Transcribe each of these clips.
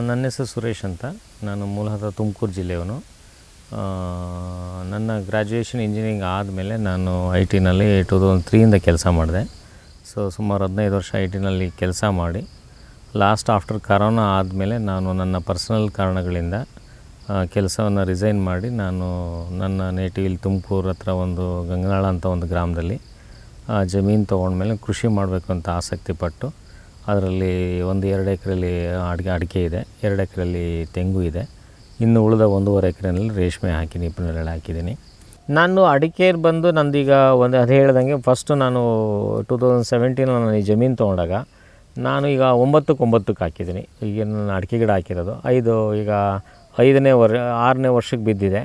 ನನ್ನ ಹೆಸರು ಸುರೇಶ್ ಅಂತ. ನಾನು ಮೂಲತಃ ತುಮಕೂರು ಜಿಲ್ಲೆಯವನು. ನನ್ನ ಗ್ರ್ಯಾಜುಯೇಷನ್ ಇಂಜಿನಿಯರಿಂಗ್ ಆದಮೇಲೆ ನಾನು ಐ ಟಿನಲ್ಲಿ 2003 ಕೆಲಸ ಮಾಡಿದೆ. ಸುಮಾರು 15 ವರ್ಷ ಐ ಟಿನಲ್ಲಿ ಕೆಲಸ ಮಾಡಿ ಆಫ್ಟರ್ ಕರೋನಾ ಆದಮೇಲೆ ನಾನು ನನ್ನ ಪರ್ಸನಲ್ ಕಾರಣಗಳಿಂದ ಕೆಲಸವನ್ನು ರಿಸೈನ್ ಮಾಡಿ ನಾನು ನನ್ನ ನೇಟಿವ್ ಇಲ್ಲಿ ತುಮಕೂರು ಹತ್ರ ಒಂದು ಗಂಗನಾಳ ಅಂತ ಒಂದು ಗ್ರಾಮದಲ್ಲಿ ಜಮೀನು ತೊಗೊಂಡ್ಮೇಲೆ ಕೃಷಿ ಮಾಡಬೇಕು ಅಂತ ಆಸಕ್ತಿ ಪಟ್ಟು ಅದರಲ್ಲಿ 1-2 ಎಕರೆಯಲ್ಲಿ ಅಡಿಕೆ ಇದೆ, 2 ಎಕರೆಯಲ್ಲಿ ತೆಂಗು ಇದೆ, ಇನ್ನು ಉಳಿದ 1.5 ಎಕರೆಯಲ್ಲಿ ರೇಷ್ಮೆ ಹಾಕಿದ್ದೀನಿ, ನೇರಳೆ ಹಾಕಿದ್ದೀನಿ. ನಾನು ಅಡಿಕೆ ಬಂದು ನಂದೀಗ ಅದು ಹೇಳ್ದಂಗೆ ಫಸ್ಟು ನಾನು 2017 ನಾನು ಈ ಜಮೀನು ತೊಗೊಂಡಾಗ ನಾನು ಈಗ 9ಕ್ಕೆ ಹಾಕಿದ್ದೀನಿ. ಈಗ ನಾನು ಅಡಿಕೆ ಗಿಡ ಹಾಕಿರೋದು 6ನೇ ವರ್ಷಕ್ಕೆ ಬಿದ್ದಿದೆ.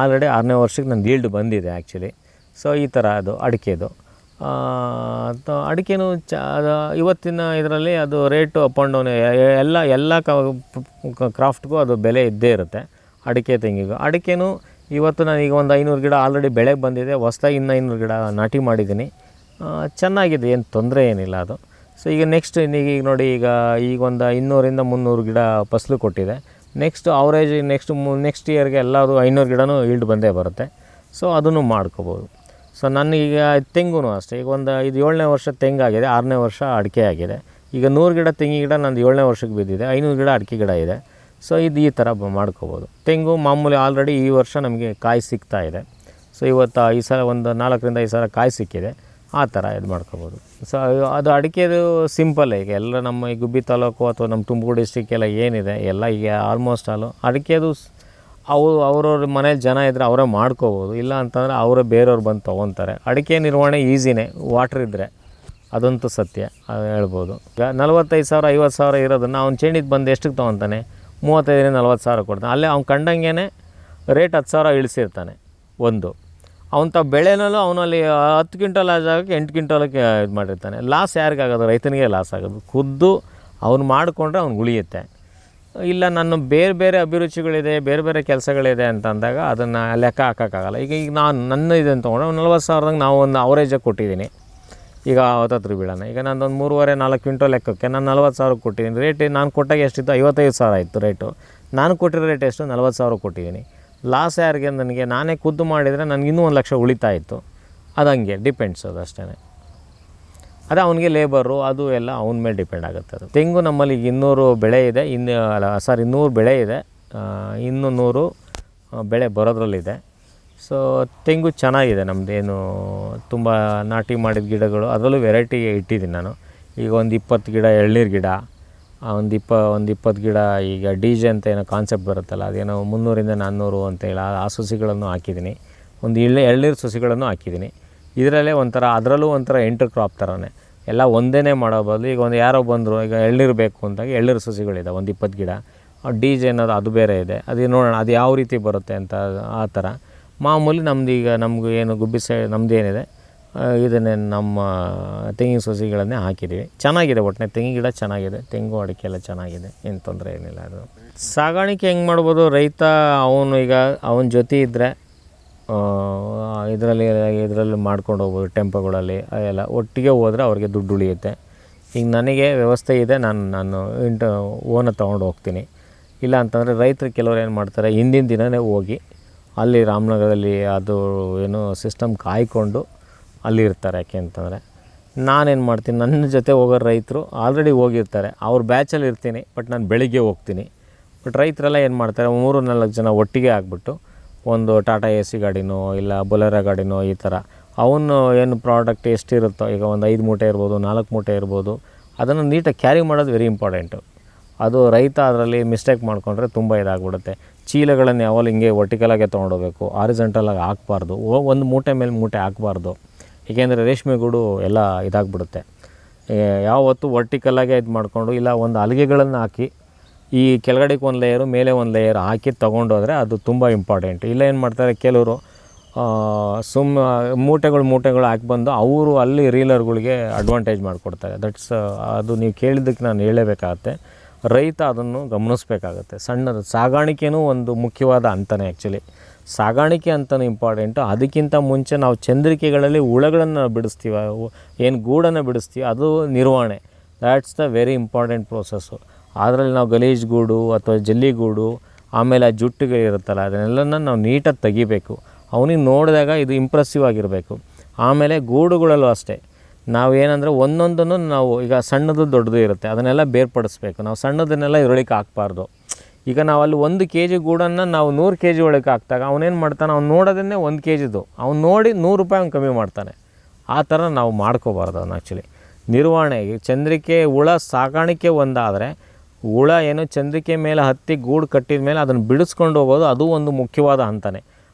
ಆಲ್ರೆಡಿ 6ನೇ ವರ್ಷಕ್ಕೆ ನನ್ನ ಈಲ್ಡ್ ಬಂದಿದೆ ಆ್ಯಕ್ಚುಲಿ. ಈ ಥರ ಅದು ಅಡಿಕೆದು. ಅಡಿಕೆನೂ ಇವತ್ತಿನ ಇದರಲ್ಲಿ ಅದು ರೇಟು ಅಪ್ ಆ್ಯಂಡ್ ಡೌನ್ ಎಲ್ಲ ಕ್ರಾಫ್ಟ್ಗೂ ಅದು ಬೆಲೆ ಇದ್ದೇ ಇರುತ್ತೆ. ಅಡಿಕೆ ತೆಂಗಿಗೂ ಅಡಿಕೆನೂ ಇವತ್ತು ನಾನೀಗ ಒಂದು 500 ಗಿಡ ಆಲ್ರೆಡಿ ಬೆಳೆಗೆ ಬಂದಿದೆ. ಹೊಸ್ದಾಗಿ ಇನ್ನು 500 ಗಿಡ ನಾಟಿ ಮಾಡಿದ್ದೀನಿ. ಚೆನ್ನಾಗಿದೆ, ಏನು ತೊಂದರೆ ಏನಿಲ್ಲ ಅದು. ಈಗ ನೆಕ್ಸ್ಟ್ ಈಗ ನೋಡಿ, ಈಗ ಒಂದು 200-300 ಗಿಡ ಫಸಲು ಕೊಟ್ಟಿದೆ. ನೆಕ್ಸ್ಟ್ ಅವರೇಜ್ ನೆಕ್ಸ್ಟ್ ಇಯರ್ಗೆ ಎಲ್ಲದು 500 ಗಿಡನೂ ಈಲ್ಡ್ ಬಂದೇ ಬರುತ್ತೆ. ಅದನ್ನು ಮಾಡ್ಕೋಬೋದು. ನನಗೀಗ ತೆಂಗೂ ಅಷ್ಟೇ, ಈಗ ಇದು 7ನೇ ವರ್ಷ ತೆಂಗಾಗಿದೆ, 6ನೇ ವರ್ಷ ಅಡಿಕೆ ಆಗಿದೆ. ಈಗ 100 ಗಿಡ ತೆಂಗಿ ಗಿಡ ನಂದು 7ನೇ ವರ್ಷಕ್ಕೆ ಬಿದ್ದಿದೆ, 500 ಗಿಡ ಅಡಿಕೆ ಗಿಡ ಇದೆ. ಇದು ಈ ಥರ ಮಾಡ್ಕೋಬೋದು. ತೆಂಗು ಮಾಮೂಲಿ ಆಲ್ರೆಡಿ ಈ ವರ್ಷ ನಮಗೆ ಕಾಯಿ ಸಿಗ್ತಾ ಇದೆ. ಇವತ್ತು ಈ ಸಲ ಒಂದು 4-5 ಸಲ ಕಾಯಿ ಸಿಕ್ಕಿದೆ. ಆ ಥರ ಇದು ಮಾಡ್ಕೋಬೋದು. ಅದು ಅಡಿಕೆದು ಸಿಂಪಲ್. ಈಗ ಎಲ್ಲ ನಮ್ಮ ಈ ಗುಬ್ಬಿ ತಾಲೂಕು ಅಥವಾ ನಮ್ಮ ತುಮಕೂರು ಡಿಸ್ಟ್ರಿಕ್ಕೆಲ್ಲ ಏನಿದೆ ಎಲ್ಲ ಈಗ ಆಲ್ಮೋಸ್ಟ್ ಅಡಿಕೆದು ಅವ್ರವ್ರ ಮನೇಲಿ ಜನ ಇದ್ದರೆ ಅವರೇ ಮಾಡ್ಕೋಬೋದು. ಇಲ್ಲ ಅಂತಂದರೆ ಅವರೇ ಬೇರೆಯವ್ರು ಬಂದು ತೊಗೊತಾರೆ. ಅಡಿಕೆ ನಿರ್ವಹಣೆ ಈಸಿನೇ, ವಾಟ್ರ್ ಇದ್ದರೆ, ಅದಂತೂ ಸತ್ಯ, ಅದು ಹೇಳ್ಬೋದು. ಈಗ 45,000 50,000 ಇರೋದನ್ನು ಅವ್ನು ಚೇಣಿಗೆ ಬಂದು ಎಷ್ಟಕ್ಕೆ ತೊಗೊತಾನೆ? 35-40 ಸಾವಿರ ಕೊಡ್ತಾನೆ. ಅಲ್ಲೇ ಅವ್ನು ಕಂಡಂಗೆ ರೇಟ್ 10,000 ಇಳಿಸಿರ್ತಾನೆ. ಅವನು ಬೆಳೆನಲ್ಲೂ ಅವನಲ್ಲಿ 10 ಕ್ವಿಂಟಲ್ ಜಾಗಕ್ಕೆ 8 ಕ್ವಿಂಟಲಕ್ಕೆ ಇದು ಮಾಡಿರ್ತಾನೆ. ಲಾಸ್ ಯಾರಿಗಾಗೋದು? ರೈತನಿಗೆ ಲಾಸ್ ಆಗೋದು. ಖುದ್ದು ಅವ್ನು ಮಾಡಿಕೊಂಡ್ರೆ ಅವ್ನಿಗೆ ಉಳಿಯುತ್ತೆ. ಇಲ್ಲ ನನ್ನ ಬೇರೆ ಅಭಿರುಚಿಗಳಿದೆ, ಬೇರೆ ಕೆಲಸಗಳಿದೆ ಅಂತಂದಾಗ ಅದನ್ನು ಲೆಕ್ಕ ಹಾಕೋಕ್ಕಾಗಲ್ಲ. ಈಗ ನಾನು ನನ್ನ ಇದನ್ನು ತೊಗೊಂಡ್ರೆ 40,000ದಂಗೆ ನಾವು ಒಂದು ಅವರೇಜಾಗಿ ಕೊಟ್ಟಿದ್ದೀನಿ. ಈಗ 50 ಬೀಳೋಣ. ಈಗ ನಂದೊಂದು 3.5-4 ಕ್ವಿಂಟಲ್ ಲೆಕ್ಕಕ್ಕೆ ನಾನು 40,000 ಕೊಟ್ಟಿದ್ದೀನಿ. ರೇಟ್ ನಾನು ಕೊಟ್ಟಾಗ ಎಷ್ಟಿತ್ತು? 55,000 ಇತ್ತು ರೇಟು. ನಾನು ಕೊಟ್ಟಿರೋ ರೇಟ್ ಎಷ್ಟು? 40,000 ಕೊಟ್ಟಿದ್ದೀನಿ. ಲಾಸ್ ಯಾರಿಗೆ? ನನಗೆ ನಾನೇ ಖುದ್ದು ಮಾಡಿದರೆ ನನಗೆ ಇನ್ನೂ 1 ಲಕ್ಷ ಉಳಿತಾ ಇತ್ತು. ಅದು ಹಂಗೆ ಡಿಪೆಂಡ್ಸ್, ಅದು ಅಷ್ಟೇ. ಅದು ಅವನಿಗೆ ಲೇಬರು ಅದು ಎಲ್ಲ ಅವನ ಮೇಲೆ ಡಿಪೆಂಡ್ ಆಗುತ್ತೆ. ಅದು ತೆಂಗು ನಮ್ಮಲ್ಲಿ 200 ಬೆಳೆ ಇದೆ, 200 ಬೆಳೆ ಇದೆ, ಇನ್ನೂ 100 ಬೆಳೆ ಬರೋದ್ರಲ್ಲಿದೆ. ತೆಂಗು ಚೆನ್ನಾಗಿದೆ ನಮ್ಮದೇನು, ತುಂಬ ನಾಟಿ ಮಾಡಿದ ಗಿಡಗಳು, ಅದರಲ್ಲೂ ವೆರೈಟಿ ಇಟ್ಟಿದ್ದೀನಿ ನಾನು. ಈಗ ಒಂದು 20 ಗಿಡ ಎಳ್ನೀರು ಗಿಡ, ಒಂದು 20 ಗಿಡ ಈಗ DJ ಅಂತ ಏನೋ ಕಾನ್ಸೆಪ್ಟ್ ಬರುತ್ತಲ್ಲ, ಅದೇನೋ 300-400 ಅಂತೇಳಿ ಆ ಸಸಿಗಳನ್ನು ಹಾಕಿದ್ದೀನಿ. ಒಂದು ಎಳ್ನೀರು ಸಸಿಗಳನ್ನು ಹಾಕಿದ್ದೀನಿ. ಇದರಲ್ಲೇ ಅದರಲ್ಲೂ ಒಂಥರ ಎಂಟರ್ ಕ್ರಾಪ್ ಥರನೇ ಎಲ್ಲ ಒಂದೇ ಮಾಡೋ ಬದಲು ಈಗ ಯಾರೋ ಬಂದರು, ಈಗ ಎಳ್ನೀರು ಬೇಕು ಅಂದಾಗ ಎಳ್ನೀರು ಸಸಿಗಳಿದೆ ಒಂದು 20 ಗಿಡ. DJ ಅನ್ನೋದು ಅದು ಬೇರೆ ಇದೆ. ಅದು ನೋಡೋಣ ಅದು ಯಾವ ರೀತಿ ಬರುತ್ತೆ ಅಂತ. ಆ ಥರ ಮಾಮೂಲಿ ನಮಗೂ ಏನು ಗುಬ್ಬಿ ಸೈಡ್ ನಮ್ಮದೇನಿದೆ ಇದನ್ನೇ ನಮ್ಮ ತೆಂಗಿನ ಸಸಿಗಳನ್ನೇ ಹಾಕಿದ್ದೀವಿ. ಚೆನ್ನಾಗಿದೆ, ಒಟ್ಟಿನ ತೆಂಗಿನ ಗಿಡ ಚೆನ್ನಾಗಿದೆ, ತೆಂಗು ಅಡಿಕೆ ಎಲ್ಲ ಚೆನ್ನಾಗಿದೆ, ಏನು ತೊಂದರೆ ಏನಿಲ್ಲ. ಅದು ಸಾಗಾಣಿಕೆ ಹೆಂಗೆ ಮಾಡ್ಬೋದು? ರೈತ ಅವನ ಜೊತೆ ಇದ್ದರೆ ಇದರಲ್ಲಿ ಮಾಡ್ಕೊಂಡು ಹೋಗ್ಬೋದು. ಟೆಂಪೋಗಳಲ್ಲಿ ಎಲ್ಲ ಒಟ್ಟಿಗೆ ಹೋದರೆ ಅವ್ರಿಗೆ ದುಡ್ಡು ಉಳಿಯುತ್ತೆ. ಈಗ ನನಗೆ ವ್ಯವಸ್ಥೆ ಇದೆ, ನಾನು ಓನ ತೊಗೊಂಡು ಹೋಗ್ತೀನಿ. ಇಲ್ಲ ಅಂತಂದರೆ ರೈತರು ಕೆಲವ್ರು ಏನು ಮಾಡ್ತಾರೆ, ಹಿಂದಿನ ದಿನವೇ ಹೋಗಿ ಅಲ್ಲಿ ರಾಮನಗರದಲ್ಲಿ ಅದು ಏನು ಸಿಸ್ಟಮ್ ಕಾಯ್ಕೊಂಡು ಅಲ್ಲಿರ್ತಾರೆ. ಯಾಕೆ ಅಂತಂದರೆ ನಾನೇನು ಮಾಡ್ತೀನಿ, ನನ್ನ ಜೊತೆ ಹೋಗೋ ರೈತರು ಆಲ್ರೆಡಿ ಹೋಗಿರ್ತಾರೆ, ಅವ್ರ ಬ್ಯಾಚಲ್ಲಿ ಇರ್ತೀನಿ. ಬಟ್ ನಾನು ಬೆಳಿಗ್ಗೆ ಹೋಗ್ತೀನಿ. ಬಟ್ ರೈತರೆಲ್ಲ ಏನು ಮಾಡ್ತಾರೆ, 3-4 ಜನ ಒಟ್ಟಿಗೆ ಆಗಿಬಿಟ್ಟು ಒಂದು ಟಾಟಾ AC ಗಾಡಿನೋ ಇಲ್ಲ ಬೊಲೆರೋ ಗಾಡಿನೋ ಈ ಥರ ಅವನು ಏನು ಪ್ರಾಡಕ್ಟ್ ಎಷ್ಟಿರುತ್ತೋ, ಈಗ ಒಂದು 5 ಮೂಟೆ ಇರ್ಬೋದು, 4 ಮೂಟೆ ಇರ್ಬೋದು, ಅದನ್ನು ನೀಟಾಗಿ ಕ್ಯಾರಿ ಮಾಡೋದು ವೆರಿ ಇಂಪಾರ್ಟೆಂಟು. ಅದು ರೈತ ಅದರಲ್ಲಿ ಮಿಸ್ಟೇಕ್ ಮಾಡಿಕೊಂಡ್ರೆ ತುಂಬ ಇದಾಗ್ಬಿಡುತ್ತೆ. ಚೀಲಗಳನ್ನು ಯಾವಾಗಲೂ ಹಿಂಗೆ ವರ್ಟಿಕಲಾಗೆ ತೊಗೊಂಡೋಗ್ಬೇಕು, ಹಾರಿಜಾಂಟಲಾಗಿ ಹಾಕಬಾರ್ದು. ಒಂದು ಮೂಟೆ ಮೇಲೆ ಮೂಟೆ ಹಾಕಬಾರ್ದು. ಏಕೆಂದರೆ ರೇಷ್ಮೆ ಗೂಡು ಎಲ್ಲ ಇದಾಗ್ಬಿಡುತ್ತೆ. ಯಾವತ್ತು ವರ್ಟಿಕಲಾಗೆ ಇದು ಮಾಡಿಕೊಂಡು ಇಲ್ಲ ಒಂದು ಹಲಿಗೆಗಳನ್ನು ಹಾಕಿ ಈ ಕೆಳಗಡೆಗೆ ಒಂದು ಲೇಯರು ಮೇಲೆ ಒಂದು ಲೇಯರ್ ಹಾಕಿ ತೊಗೊಂಡೋದ್ರೆ ಅದು ತುಂಬ ಇಂಪಾರ್ಟೆಂಟ್. ಇಲ್ಲ ಏನು ಮಾಡ್ತಾರೆ ಕೆಲವರು, ಮೂಟೆಗಳು ಹಾಕಿ ಬಂದು ಅವರು ಅಲ್ಲಿ ರೀಲರ್ಗಳಿಗೆ ಅಡ್ವಾಂಟೇಜ್ ಮಾಡಿಕೊಡ್ತಾರೆ. ಅದು ನೀವು ಕೇಳಿದ್ದಕ್ಕೆ ನಾನು ಹೇಳಬೇಕಾಗತ್ತೆ. ರೈತ ಅದನ್ನು ಗಮನಿಸಬೇಕಾಗತ್ತೆ. ಸಣ್ಣದು ಸಾಗಾಣಿಕೆಯೂ ಒಂದು ಮುಖ್ಯವಾದ ಹಂತನೇ. ಆ್ಯಕ್ಚುಲಿ ಸಾಗಾಣಿಕೆ ಅಂತಲೂ ಇಂಪಾರ್ಟೆಂಟು. ಅದಕ್ಕಿಂತ ಮುಂಚೆ ನಾವು ಚಂದ್ರಿಕೆಗಳಲ್ಲಿ ಹುಳಗಳನ್ನು ಬಿಡಿಸ್ತೀವಿ, ಏನು ಗೂಡನ್ನು ಬಿಡಿಸ್ತೀವಿ, ಅದು ನಿರ್ವಹಣೆ. That's the very important process. ಅದರಲ್ಲಿ ನಾವು ಗಲೀಜು ಗೂಡು ಅಥವಾ ಜಲ್ಲಿಗೂಡು ಆಮೇಲೆ ಆ ಜುಟ್ಟುಗಳಿರುತ್ತಲ್ಲ ಅದನ್ನೆಲ್ಲ ನಾವು ನೀಟಾಗಿ ತೆಗಿಬೇಕು. ಅವನಿಗೆ ನೋಡಿದಾಗ ಇದು ಇಂಪ್ರೆಸಿವ್ ಆಗಿರಬೇಕು. ಆಮೇಲೆ ಗೂಡುಗಳಲ್ಲೂ ಅಷ್ಟೇ ನಾವೇನಂದರೆ ಒಂದೊಂದನ್ನು ನಾವು ಈಗ ಸಣ್ಣದು ದೊಡ್ಡದು ಇರುತ್ತೆ ಅದನ್ನೆಲ್ಲ ಬೇರ್ಪಡಿಸ್ಬೇಕು. ನಾವು ಸಣ್ಣದನ್ನೆಲ್ಲ ಇದರೊಳಗೆ ಹಾಕ್ಬಾರ್ದು. ಈಗ ನಾವು ಅಲ್ಲಿ 1 kg ಗೂಡನ್ನು ನಾವು 100 kg ಒಳಗೆ ಹಾಕಿದಾಗ ಅವನೇನು ಮಾಡ್ತಾನೆ, ಅವ್ನು ನೋಡೋದನ್ನೇ 1 kgದು ಅವ್ನು ನೋಡಿ 100 ರೂಪಾಯಿ ಅವ್ನು ಕಮ್ಮಿ ಮಾಡ್ತಾನೆ. ಆ ಥರ ನಾವು ಮಾಡ್ಕೋಬಾರ್ದು ಅದನ್ನ. ಆ್ಯಕ್ಚುಲಿ ನಿರ್ವಹಣೆಗೆ ಚಂದ್ರಿಕೆ ಹುಳ ಸಾಕಾಣಿಕೆ ಒಂದಾದರೆ ಹುಳ ಏನು ಚಂದ್ರಿಕೆ ಮೇಲೆ ಹತ್ತಿ ಗೂಡು ಕಟ್ಟಿದ ಮೇಲೆ ಅದನ್ನು ಬಿಡಿಸ್ಕೊಂಡು ಹೋಗೋದು ಅದು ಒಂದು ಮುಖ್ಯವಾದ ಹಂತನೇ.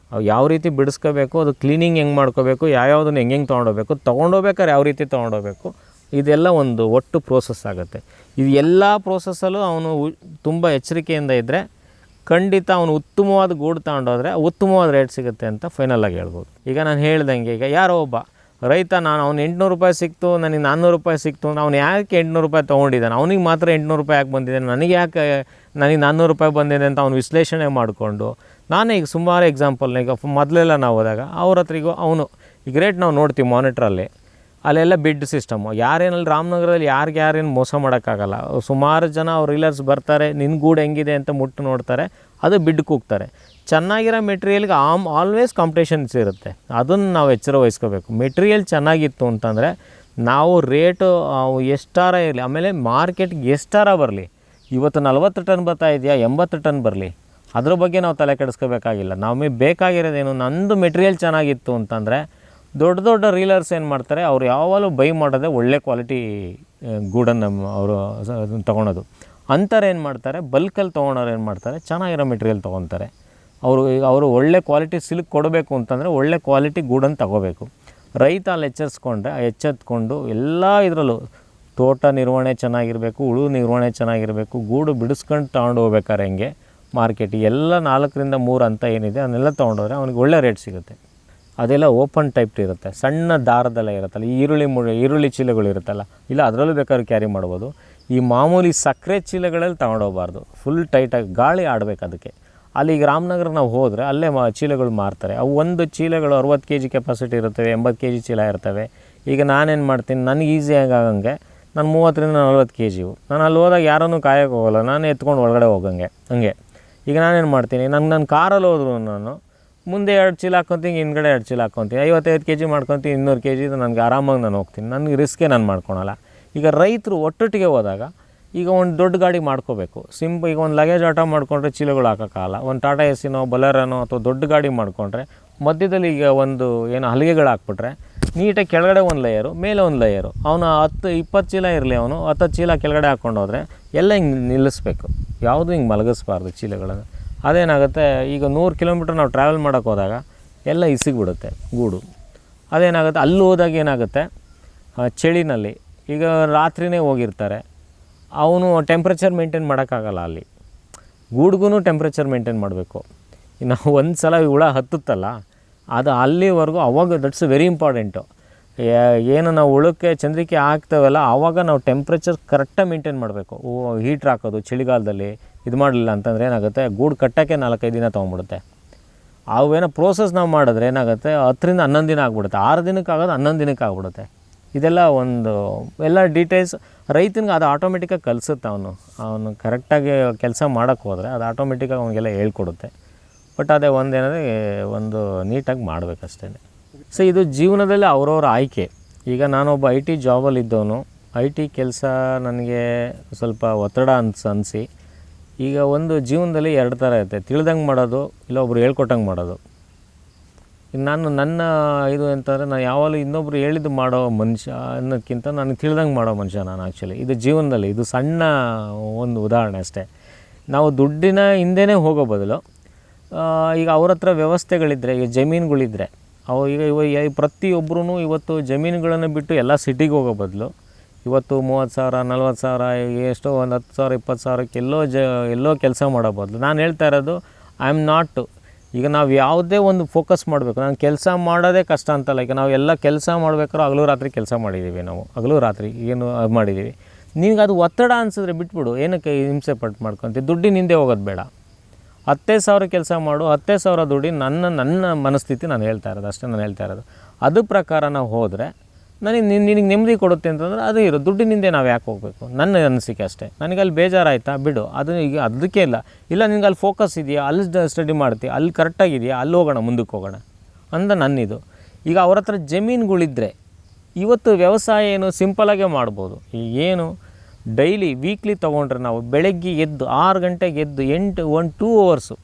ಯಾವ ರೀತಿ ಬಿಡಿಸ್ಕೋಬೇಕು, ಅದು ಕ್ಲೀನಿಂಗ್ ಹೆಂಗೆ ಮಾಡ್ಕೋಬೇಕು, ಯಾವ್ಯಾವುದನ್ನು ಹೆಂಗೆ ತೊಗೊಂಡೋಗ್ಬೇಕಾದ್ರೆ ಯಾವ ರೀತಿ ತೊಗೊಂಡೋಗ್ಬೇಕು, ಇದೆಲ್ಲ ಒಂದು ಒಟ್ಟು ಪ್ರೋಸೆಸ್ ಆಗುತ್ತೆ. ಇದು ಎಲ್ಲ ಪ್ರೋಸೆಸ್ಸಲ್ಲೂ ಅವನು ತುಂಬ ಎಚ್ಚರಿಕೆಯಿಂದ ಇದ್ದರೆ ಖಂಡಿತ ಅವನು ಉತ್ತಮವಾದ ಗೂಡು ತಗೊಂಡೋದ್ರೆ ಉತ್ತಮವಾದ ರೇಟ್ ಸಿಗುತ್ತೆ ಅಂತ ಫೈನಲಾಗಿ ಹೇಳ್ಬೋದು. ಈಗ ನಾನು ಹೇಳ್ದಂಗೆ ಈಗ ಯಾರೋ ಒಬ್ಬ ರೈತ ಅವ್ನು 800 ರೂಪಾಯಿ ಸಿಕ್ತು, ನನಗೆ 400 ರೂಪಾಯಿ ಸಿಕ್ತು ಅಂದ್ರೆ ಅವ್ನು ಯಾಕೆ 800 ರೂಪಾಯಿ ತೊಗೊಂಡಿದ್ದಾನೆ, ಅವನಿಗೆ ಮಾತ್ರ 800 ರೂಪಾಯಿ ಯಾಕೆ ಬಂದಿದೆ, ನನಗೆ 400 ರೂಪಾಯಿ ಬಂದಿದೆ ಅಂತ ಅವ್ನು ವಿಶ್ಲೇಷಣೆ ಮಾಡಿಕೊಂಡು, ನಾನೇ ಈಗ ಸುಮಾರು ಎಕ್ಸಾಂಪಲ್ ಈಗ ಮೊದಲೆಲ್ಲ ನಾವು ಹೋದಾಗ ಅವ್ರ ಹತ್ರ ಈಗ ಅವನು ಈಗ ರೇಟ್ ನಾವು ನೋಡ್ತೀವಿ ಮಾನಿಟ್ರಲ್ಲಿ, ಅಲ್ಲೆಲ್ಲ ಬಿಡ್ ಸಿಸ್ಟಮು. ಯಾರೇನಲ್ಲಿ ರಾಮನಗರದಲ್ಲಿ ಯಾರೇನು ಮೋಸ ಮಾಡೋಕ್ಕಾಗಲ್ಲ. ಸುಮಾರು ಜನ ಅವ್ರು ರೀಲರ್ಸ್ ಬರ್ತಾರೆ, ನಿನ್ನ ಗೂಡು ಹೆಂಗಿದೆ ಅಂತ ಮುಟ್ಟು ನೋಡ್ತಾರೆ, ಅದು ಬಿಡ್ ಕೂಗ್ತಾರೆ. ಚೆನ್ನಾಗಿರೋ ಮೆಟೀರಿಯಲ್ಗೆ ಆಲ್ವೇಸ್ ಕಾಂಪಿಟೇಷನ್ಸ್ ಇರುತ್ತೆ. ಅದನ್ನು ನಾವು ಎಚ್ಚರ ವಹಿಸ್ಕೋಬೇಕು. ಮೆಟೀರಿಯಲ್ ಚೆನ್ನಾಗಿತ್ತು ಅಂತಂದರೆ ನಾವು ರೇಟು ಎಷ್ಟಾರ ಇರಲಿ, ಆಮೇಲೆ ಮಾರ್ಕೆಟ್ಗೆ ಎಷ್ಟಾರ ಬರಲಿ, ಇವತ್ತು 40 ಟನ್ ಬರ್ತಾ ಇದೆಯಾ 80 ಟನ್ ಬರಲಿ, ಅದ್ರ ಬಗ್ಗೆ ನಾವು ತಲೆ ಕೆಡಿಸ್ಕೋಬೇಕಾಗಿಲ್ಲ. ನಮಗೆ ಬೇಕಾಗಿರೋದೇನು, ನಂದು ಮೆಟೀರಿಯಲ್ ಚೆನ್ನಾಗಿತ್ತು ಅಂತಂದರೆ ದೊಡ್ಡ ದೊಡ್ಡ ರೀಲರ್ಸ್ ಏನು ಮಾಡ್ತಾರೆ, ಅವ್ರು ಯಾವಾಗಲೂ ಬೈ ಮಾಡೋದೇ ಒಳ್ಳೆ ಕ್ವಾಲಿಟಿ ಗೂಡನ್ನು ಅವರು ತೊಗೊಳೋದು. ಅಂಥವ್ರು ಏನು ಮಾಡ್ತಾರೆ, ಬಲ್ಕಲ್ಲಿ ತೊಗೊಳೋರು ಏನು ಮಾಡ್ತಾರೆ, ಚೆನ್ನಾಗಿರೋ ಮೆಟೀರಿಯಲ್ ತೊಗೊತಾರೆ. ಅವರು ಒಳ್ಳೆ ಕ್ವಾಲಿಟಿ ಸಿಲ್ಕ್ ಕೊಡಬೇಕು ಅಂತಂದರೆ ಒಳ್ಳೆ ಕ್ವಾಲಿಟಿ ಗೂಡನ್ನು ತಗೋಬೇಕು. ರೈತ ಅಲ್ಲಿ ಎಚ್ಚೆತ್ಕೊಂಡು ಎಲ್ಲ ಇದರಲ್ಲೂ ತೋಟ ನಿರ್ವಹಣೆ ಚೆನ್ನಾಗಿರಬೇಕು, ಹುಳು ನಿರ್ವಹಣೆ ಚೆನ್ನಾಗಿರಬೇಕು, ಗೂಡು ಬಿಡಿಸ್ಕೊಂಡು ತೊಗೊಂಡು ಹೋಗ್ಬೇಕಾರೆ ಹೆಂಗೆ ಮಾರ್ಕೆಟಿಗೆ ಎಲ್ಲ 4 ರಿಂದ 3 ಹಂತ ಏನಿದೆ ಅದನ್ನೆಲ್ಲ ತೊಗೊಂಡೋದ್ರೆ ಅವ್ನಿಗೆ ಒಳ್ಳೆ ರೇಟ್ ಸಿಗುತ್ತೆ. ಅದೆಲ್ಲ ಓಪನ್ ಟೈಪ್ ಇರುತ್ತೆ, ಸಣ್ಣ ದಾರದೆಲ್ಲ ಇರುತ್ತಲ್ಲ, ಈರುಳ್ಳಿ ಚೀಲಗಳು ಇರುತ್ತಲ್ಲ, ಇಲ್ಲ ಅದರಲ್ಲೂ ಬೇಕಾದ್ರೂ ಕ್ಯಾರಿ ಮಾಡ್ಬೋದು. ಈ ಮಾಮೂಲಿ ಸಕ್ಕರೆ ಚೀಲಗಳಲ್ಲಿ ತೊಗೊಂಡೋಗ್ಬಾರ್ದು, ಫುಲ್ ಟೈಟಾಗಿ ಗಾಳಿ ಆಡಬೇಕು ಅದಕ್ಕೆ. ಅಲ್ಲಿ ಈಗ ರಾಮನಗರ ನಾವು ಹೋದರೆ ಅಲ್ಲೇ ಚೀಲಗಳು ಮಾರ್ತಾರೆ. ಅವು ಒಂದು ಚೀಲಗಳು 60 kg ಕೆಪಾಸಿಟಿ ಇರುತ್ತವೆ, 80 kg ಚೀಲ ಇರ್ತವೆ. ಈಗ ನಾನೇನು ಮಾಡ್ತೀನಿ, ನನಗೆ ಈಸಿಯಾಗಿ ಆಗಂಗೆ ನಾನು 30 ರಿಂದ 40 kg ನಾನು ಅಲ್ಲಿ ಹೋದಾಗ ಯಾರನ್ನೂ ಕಾಯೋಕ್ಕೆ ಹೋಗೋಲ್ಲ, ನಾನು ಎತ್ಕೊಂಡು ಒಳಗಡೆ ಹೋಗಂಗೆ ಹಂಗೆ. ಈಗ ನಾನೇನು ಮಾಡ್ತೀನಿ, ನನ್ನ ಕಾರಲ್ಲಿ ಹೋದ್ರು ನಾನು ಮುಂದೆ 2 ಚೀಲ ಹಾಕ್ಕೊತೀನಿ, ಹಿಂದ್ಗಡೆ 2 ಚೀಲ ಹಾಕ್ಕೊತೀನಿ, 55 kg ಮಾಡ್ಕೊತೀನಿ, 200 kg ನನಗೆ ಆರಾಮಾಗಿ ನಾನು ಹೋಗ್ತೀನಿ, ನನಗೆ ರಿಸ್ಕೇ ನಾನು ಮಾಡ್ಕೊಳಲ್ಲ. ಈಗ ರೈತರು ಒಟ್ಟೊಟ್ಟಿಗೆ ಹೋದಾಗ ಈಗ ಒಂದು ದೊಡ್ಡ ಗಾಡಿ ಮಾಡ್ಕೋಬೇಕು. ಈಗ ಒಂದು ಲಗೇಜ್ ಆಟೋ ಮಾಡಿಕೊಂಡ್ರೆ ಚೀಲಗಳು ಹಾಕೋಕ್ಕಾಗಲ್ಲ. ಒಂದು ಟಾಟಾ ಎಸ್ಸಿನೋ ಬೊಲೆರೋನೋ ಅಥವಾ ದೊಡ್ಡ ಗಾಡಿ ಮಾಡಿಕೊಂಡ್ರೆ ಮಧ್ಯದಲ್ಲಿ ಈಗ ಒಂದು ಏನು ಹಲಿಗೆಗಳು ಹಾಕ್ಬಿಟ್ರೆ ನೀಟಾಗಿ ಕೆಳಗಡೆ ಒಂದು ಲೇಯರು ಮೇಲೆ ಒಂದು ಲೇಯರು, ಅವನು 10-20 ಚೀಲ ಇರಲಿ, ಅವನು 10 ಚೀಲ ಕೆಳಗಡೆ ಹಾಕ್ಕೊಂಡು ಹೋದರೆ ಎಲ್ಲ ಹಿಂಗೆ ನಿಲ್ಲಿಸ್ಬೇಕು, ಯಾವುದು ಹಿಂಗೆ ಮಲಗಿಸ್ಬಾರ್ದು ಚೀಲಗಳನ್ನು. ಅದೇನಾಗುತ್ತೆ, ಈಗ 100 ಕಿಲೋಮೀಟ್ರ್ ನಾವು ಟ್ರಾವೆಲ್ ಮಾಡೋಕ್ಕೆ ಹೋದಾಗ ಎಲ್ಲ ಇಸಿಗ್ಬಿಡುತ್ತೆ ಗೂಡು. ಅದೇನಾಗುತ್ತೆ, ಅಲ್ಲಿ ಹೋದಾಗ ಏನಾಗುತ್ತೆ, ಚಳಿನಲ್ಲಿ ಈಗ ರಾತ್ರಿನೇ ಹೋಗಿರ್ತಾರೆ, ಅವನು ಟೆಂಪ್ರೇಚರ್ ಮೇಂಟೈನ್ ಮಾಡೋಕ್ಕಾಗಲ್ಲ. ಅಲ್ಲಿ ಗೂಡ್ಗೂ ಟೆಂಪ್ರೇಚರ್ ಮೇಂಟೈನ್ ಮಾಡಬೇಕು. ನಾವು ಒಂದು ಸಲ ಹುಳ ಹತ್ತುತ್ತಲ್ಲ ಅದು ಅಲ್ಲಿವರೆಗೂ, ಅವಾಗ ದಟ್ಸ್ ವೆರಿ ಇಂಪಾರ್ಟೆಂಟು. ಏನು ನಾವು ಹುಳಕ್ಕೆ ಚಂದ್ರಿಕೆ ಹಾಕ್ತೇವಲ್ಲ ಆವಾಗ ನಾವು ಟೆಂಪ್ರೇಚರ್ ಕರೆಕ್ಟಾಗಿ ಮೇಂಟೈನ್ ಮಾಡಬೇಕು. ಹೀಟ್ರ್ ಹಾಕೋದು ಚಳಿಗಾಲದಲ್ಲಿ ಇದು ಮಾಡಲಿಲ್ಲ ಅಂತಂದರೆ ಏನಾಗುತ್ತೆ, ಗೂಡು ಕಟ್ಟೋಕ್ಕೆ 4-5 ದಿನ ತೊಗೊಂಡ್ಬಿಡುತ್ತೆ. ಅವೇನೋ ಪ್ರೋಸೆಸ್ ನಾವು ಮಾಡಿದ್ರೆ ಏನಾಗುತ್ತೆ, 10 ರಿಂದ 11 ದಿನ ಆಗ್ಬಿಡುತ್ತೆ, 6 ದಿನಕ್ಕೆ ಆಗೋದು 11 ದಿನಕ್ಕೆ ಆಗ್ಬಿಡುತ್ತೆ. ಇದೆಲ್ಲ ಎಲ್ಲ ಡೀಟೇಲ್ಸ್ ರೈತನಿಗೆ ಅದು ಆಟೋಮೆಟಿಕ್ಕಾಗಿ ಕಲಿಸುತ್ತೆ. ಅವನು ಕರೆಕ್ಟಾಗಿ ಕೆಲಸ ಮಾಡೋಕ್ಕೆ ಹೋದರೆ ಅದು ಆಟೋಮೆಟಿಕ್ಕಾಗಿ ಅವನಿಗೆಲ್ಲ ಹೇಳ್ಕೊಡುತ್ತೆ. ಬಟ್ ಅದೇ ಒಂದು ನೀಟಾಗಿ ಮಾಡಬೇಕಷ್ಟೇ. ಸೊ ಇದು ಜೀವನದಲ್ಲಿ ಅವ್ರವ್ರ ಆಯ್ಕೆ. ಈಗ ನಾನೊಬ್ಬ IT ಜಾಬಲ್ಲಿದ್ದವನು, IT ಕೆಲಸ ನನಗೆ ಸ್ವಲ್ಪ ಒತ್ತಡ ಅನಿಸಿ ಈಗ ಒಂದು ಜೀವನದಲ್ಲಿ 2 ಥರ ಇರುತ್ತೆ, ತಿಳಿದಂಗೆ ಮಾಡೋದು ಇಲ್ಲ ಒಬ್ರು ಹೇಳ್ಕೊಟ್ಟಂಗೆ ಮಾಡೋದು. ನನ್ನ ಇದು ಅಂತಂದರೆ ನಾನು ಯಾವಾಗಲೂ ಇನ್ನೊಬ್ರು ಹೇಳಿದ್ದು ಮಾಡೋ ಮನುಷ್ಯ ಅನ್ನೋಕ್ಕಿಂತ ನನಗೆ ತಿಳಿದಂಗೆ ಮಾಡೋ ಮನುಷ್ಯ ನಾನು. ಆ್ಯಕ್ಚುಲಿ ಇದು ಜೀವನದಲ್ಲಿ ಇದು ಸಣ್ಣ ಒಂದು ಉದಾಹರಣೆ ಅಷ್ಟೇ. ನಾವು ದುಡ್ಡಿನ ಹಿಂದೆನೇ ಹೋಗೋ ಬದಲು ಈಗ ಅವ್ರ ಹತ್ರ ವ್ಯವಸ್ಥೆಗಳಿದ್ದರೆ, ಈಗ ಜಮೀನುಗಳಿದ್ದರೆ, ಈಗ ಪ್ರತಿಯೊಬ್ಬರೂ ಇವತ್ತು ಜಮೀನುಗಳನ್ನು ಬಿಟ್ಟು ಎಲ್ಲ ಸಿಟಿಗೆ ಹೋಗೋ ಬದಲು ಇವತ್ತು 30,000 40,000 ಎಷ್ಟೋ ಒಂದು 10,000 20,000ಕ್ಕೆ ಎಲ್ಲೋ ಕೆಲಸ ಮಾಡೋ ಬದಲು ನಾನು ಹೇಳ್ತಾ ಇರೋದು ಐ ಆಮ್ ನಾಟ್. ಈಗ ನಾವು ಯಾವುದೇ ಒಂದು ಫೋಕಸ್ ಮಾಡಬೇಕು. ನಾನು ಕೆಲಸ ಮಾಡೋದೇ ಕಷ್ಟ ಅಂತಲ್ಲ. ಈಗ ನಾವು ಎಲ್ಲ ಕೆಲಸ ಮಾಡ್ಬೇಕಾದ್ರೂ ಹಗಲು ರಾತ್ರಿ ಕೆಲಸ ಮಾಡಿದ್ದೀವಿ, ನಾವು ಹಗಲು ರಾತ್ರಿ ಏನು ಮಾಡಿದ್ದೀವಿ. ನಿನಗೆ ಅದು ಒತ್ತಡ ಅನಿಸಿದ್ರೆ ಬಿಟ್ಬಿಡು, ಏನಕ್ಕೆ ಹಿಂಸೆ ಪಟ್ಟು ಮಾಡ್ಕೊತೀವಿ, ದುಡ್ಡಿನ ಹಿಂದೆ ಹೋಗೋದು ಬೇಡ. 10,000 ಕೆಲಸ ಮಾಡು, 10,000 ದುಡ್ಡಿ ನನ್ನ ಮನಸ್ಥಿತಿ ನಾನು ಹೇಳ್ತಾ ಇರೋದು ಅಷ್ಟೇ. ನಾನು ಹೇಳ್ತಾ ಇರೋದು ಅದು ಪ್ರಕಾರ ನಾವು ಹೋದರೆ ನಿನಗೆ ನೆಮ್ಮದಿ ಕೊಡುತ್ತೆ ಅಂತಂದರೆ ಅದು ಇರೋ ದುಡ್ಡಿನಿಂದ ನಾವು ಯಾಕೆ ಹೋಗಬೇಕು, ನನ್ನ ಅನಿಸಿಕೆ ಅಷ್ಟೇ. ನನಗೆ ಅಲ್ಲಿ ಬೇಜಾರಾಯಿತಾ ಬಿಡು, ಅದು ಈಗ ಅದಕ್ಕೆ ಇಲ್ಲ ನಿನಗೆ ಅಲ್ಲಿ ಫೋಕಸ್ ಇದೆಯಾ, ಅಲ್ಲಿ ಸ್ಟಡಿ ಮಾಡ್ತೀಯ, ಅಲ್ಲಿ ಕರೆಕ್ಟಾಗಿದೆಯಾ, ಅಲ್ಲಿ ಹೋಗೋಣ, ಮುಂದಕ್ಕೆ ಹೋಗೋಣ ಅಂದ ನನ್ನಿದು. ಈಗ ಅವ್ರ ಹತ್ರ ಜಮೀನುಗಳಿದ್ದರೆ ಇವತ್ತು ವ್ಯವಸಾಯ ಏನು ಸಿಂಪಲಾಗೇ ಮಾಡ್ಬೋದು. ಏನು ಡೈಲಿ ವೀಕ್ಲಿ ತೊಗೊಂಡ್ರೆ ನಾವು ಬೆಳಗ್ಗೆ ಎದ್ದು 6 ಗಂಟೆಗೆ ಎದ್ದು 2 ಅವರ್ಸು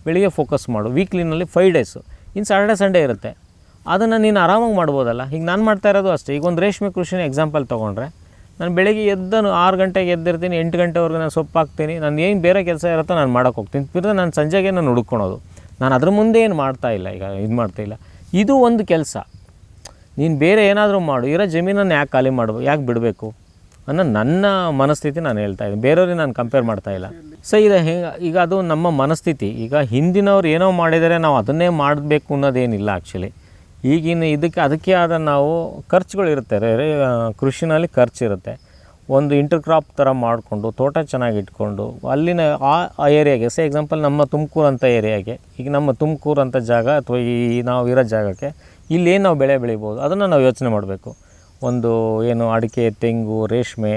ಬೆಳಿಗ್ಗೆ ಫೋಕಸ್ ಮಾಡು. ವೀಕ್ಲಿನಲ್ಲಿ 5 ಡೇಸು, ಇನ್ನು ಸ್ಯಾಟರ್ಡೆ ಸಂಡೇ ಇರುತ್ತೆ, ಅದನ್ನು ನೀನು ಆರಾಮಾಗಿ ಮಾಡ್ಬೋದಲ್ಲ. ಈಗ ನಾನು ಮಾಡ್ತಾ ಇರೋದು ಅಷ್ಟೇ. ಈಗ ಒಂದು ರೇಷ್ಮೆ ಕೃಷಿನ ಎಕ್ಸಾಂಪಲ್ ತೊಗೊಂಡ್ರೆ, ನಾನು ಬೆಳಗ್ಗೆ ಎದ್ದನು 6 ಗಂಟೆಗೆ ಎದ್ದಿರ್ತೀನಿ, 8 ಗಂಟೆವರೆಗೂ ನಾನು ಸೊಪ್ಪು ಹಾಕ್ತೀನಿ, ನಾನು ಏನು ಬೇರೆ ಕೆಲಸ ಇರುತ್ತೋ ನಾನು ಮಾಡೋಕ್ಕೆ ಹೋಗ್ತೀನಿ. ತಿರ್ಗಿ ನಾನು ಸಂಜೆಗೆ ನಾನು ಹುಡ್ಕೊಳೋದು. ನಾನು ಅದ್ರ ಮುಂದೆ ಏನು ಮಾಡ್ತಾಯಿಲ್ಲ, ಈಗ ಇದು ಮಾಡ್ತಾಯಿಲ್ಲ. ಇದು ಒಂದು ಕೆಲಸ. ನೀನು ಬೇರೆ ಏನಾದರೂ ಮಾಡು, ಇರೋ ಜಮೀನನ್ನು ಯಾಕೆ ಖಾಲಿ ಮಾಡ್ಬೇಕು, ಯಾಕೆ ಬಿಡಬೇಕು ಅನ್ನೋ ನನ್ನ ಮನಸ್ಥಿತಿ ನಾನು ಹೇಳ್ತಾಯಿದ್ದೀನಿ. ಬೇರೆಯವ್ರಿಗೆ ನಾನು ಕಂಪೇರ್ ಮಾಡ್ತಾಯಿಲ್ಲ. ಸೊ ಈಗ ಅದು ನಮ್ಮ ಮನಸ್ಥಿತಿ. ಈಗ ಹಿಂದಿನವ್ರು ಏನೋ ಮಾಡಿದರೆ ನಾವು ಅದನ್ನೇ ಮಾಡಬೇಕು ಅನ್ನೋದೇನಿಲ್ಲ ಆ್ಯಕ್ಚುಲಿ. ಈಗಿನ ಅದಕ್ಕೆ ಆದ ನಾವು ಖರ್ಚುಗಳಿರುತ್ತೆ, ಕೃಷಿನಲ್ಲಿ ಖರ್ಚಿರುತ್ತೆ. ಒಂದು ಇಂಟರ್ ಕ್ರಾಪ್ ಥರ ಮಾಡಿಕೊಂಡು ತೋಟ ಚೆನ್ನಾಗಿ ಇಟ್ಕೊಂಡು ಅಲ್ಲಿನ ಆ ಏರಿಯಾಗೆ, ಸೇ ಎಕ್ಸಾಂಪಲ್ ನಮ್ಮ ತುಮಕೂರು ಅಂತ ಏರಿಯಾಗೆ, ಈಗ ನಮ್ಮ ತುಮಕೂರು ಅಂತ ಜಾಗ ಅಥವಾ ನಾವು ಇರೋ ಜಾಗಕ್ಕೆ ಇಲ್ಲೇನು ನಾವು ಬೆಳೆ ಬೆಳಿಬೋದು ಅದನ್ನು ನಾವು ಯೋಚನೆ ಮಾಡಬೇಕು. ಒಂದು ಏನು ಅಡಿಕೆ, ತೆಂಗು, ರೇಷ್ಮೆ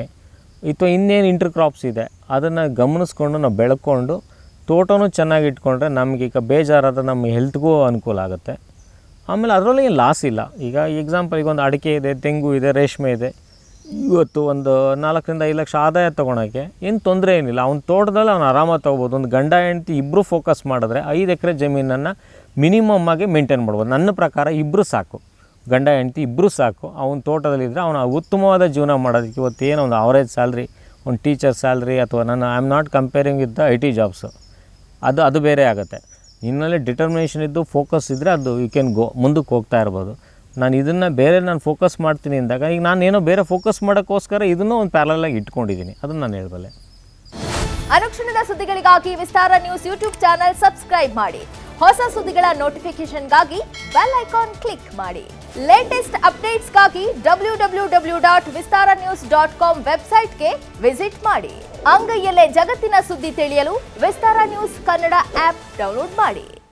ಅಥವಾ ಇನ್ನೇನು ಇಂಟರ್ ಕ್ರಾಪ್ಸ್ ಇದೆ ಅದನ್ನು ಗಮನಿಸ್ಕೊಂಡು ನಾವು ಬೆಳ್ಕೊಂಡು ತೋಟನೂ ಚೆನ್ನಾಗಿ ಇಟ್ಕೊಂಡ್ರೆ ನಮಗೀಗ ಬೇಜಾರಾದ ನಮ್ಮ ಹೆಲ್ತ್ಗೂ ಅನುಕೂಲ ಆಗುತ್ತೆ. ಆಮೇಲೆ ಅದರಲ್ಲಿ ಏನು ಲಾಸ್ ಇಲ್ಲ. ಈಗ ಎಕ್ಸಾಂಪಲ್ ಈಗ ಒಂದು ಅಡಿಕೆ ಇದೆ, ತೆಂಗು ಇದೆ, ರೇಷ್ಮೆ ಇದೆ, ಇವತ್ತು ಒಂದು 4 ರಿಂದ 5 ಲಕ್ಷ ಆದಾಯ ತೊಗೊಳಕ್ಕೆ ಏನು ತೊಂದರೆ ಏನಿಲ್ಲ. ಅವ್ನ ತೋಟದಲ್ಲಿ ಅವ್ನು ಆರಾಮಾಗಿ ತೊಗೋಬೋದು. ಒಂದು ಗಂಡ ಹೆಂಡತಿ ಇಬ್ಬರು ಫೋಕಸ್ ಮಾಡಿದ್ರೆ 5 ಎಕರೆ ಜಮೀನನ್ನು ಮಿನಿಮಮ್ ಆಗಿ ಮೇಂಟೈನ್ ಮಾಡ್ಬೋದು. ನನ್ನ ಪ್ರಕಾರ ಇಬ್ಬರು ಸಾಕು, ಗಂಡ ಹೆಂಡತಿ ಇಬ್ಬರು ಸಾಕು. ಅವನ ತೋಟದಲ್ಲಿದ್ದರೆ ಅವನು ಉತ್ತಮವಾದ ಜೀವನ ಮಾಡೋದಕ್ಕೆ ಇವತ್ತು ಏನೋ ಒಂದು ಅವರೇಜ್ ಸ್ಯಾಲ್ರಿ, ಒಂದು ಟೀಚರ್ ಸ್ಯಾಲ್ರಿ, ಅಥವಾ I am not comparing with the IT jobs, ಅದು ಬೇರೆ ಆಗುತ್ತೆ. ನಿನ್ನಲ್ಲಿ ಡಿಟರ್ಮಿನೇಷನ್ ಇದ್ದು ಫೋಕಸ್ ಇದ್ದರೆ ಅದು ಯು ಕ್ಯಾನ್ ಗೋ, ಮುಂದಕ್ಕೆ ಹೋಗ್ತಾ ಇರ್ಬೋದು. ನಾನು ಫೋಕಸ್ ಮಾಡ್ತೀನಿ ಅಂದಾಗ ಈಗ ನಾನು ಏನೋ ಬೇರೆ ಫೋಕಸ್ ಮಾಡೋಕ್ಕೋಸ್ಕರ ಇದನ್ನು ಒಂದು ಪ್ಯಾರಲಾಗಿ ಇಟ್ಕೊಂಡಿದ್ದೀನಿ, ಅದನ್ನು ನಾನು ಹೇಳಬಲ್ಲೆ. ಅನುಕ್ಷಣದ ಸುದ್ದಿಗಳಿಗಾಗಿ ವಿಸ್ತಾರ ನ್ಯೂಸ್ ಯೂಟ್ಯೂಬ್ ಚಾನೆಲ್ ಸಬ್ಸ್ಕ್ರೈಬ್ ಮಾಡಿ. ಹೊಸ ಸುದ್ದಿಗಳ ನೋಟಿಫಿಕೇಶನ್ಗಾಗಿ ಬೆಲ್ ಐಕಾನ್ ಕ್ಲಿಕ್ ಮಾಡಿ. ಲೇಟೆಸ್ಟ್ ಅಪ್ಡೇಟ್ಸ್ಗಾಗಿ www.vistaranews.com ವೆಬ್ಸೈಟ್ಗೆ ವಿಸಿಟ್ ಮಾಡಿ. ಅಂಗೈಯಲ್ಲೇ ಜಗತ್ತಿನ ಸುದ್ದಿ ತಿಳಿಯಲು ವಿಸ್ತಾರ ನ್ಯೂಸ್ ಕನ್ನಡ ಆಪ್ ಡೌನ್ಲೋಡ್ ಮಾಡಿ.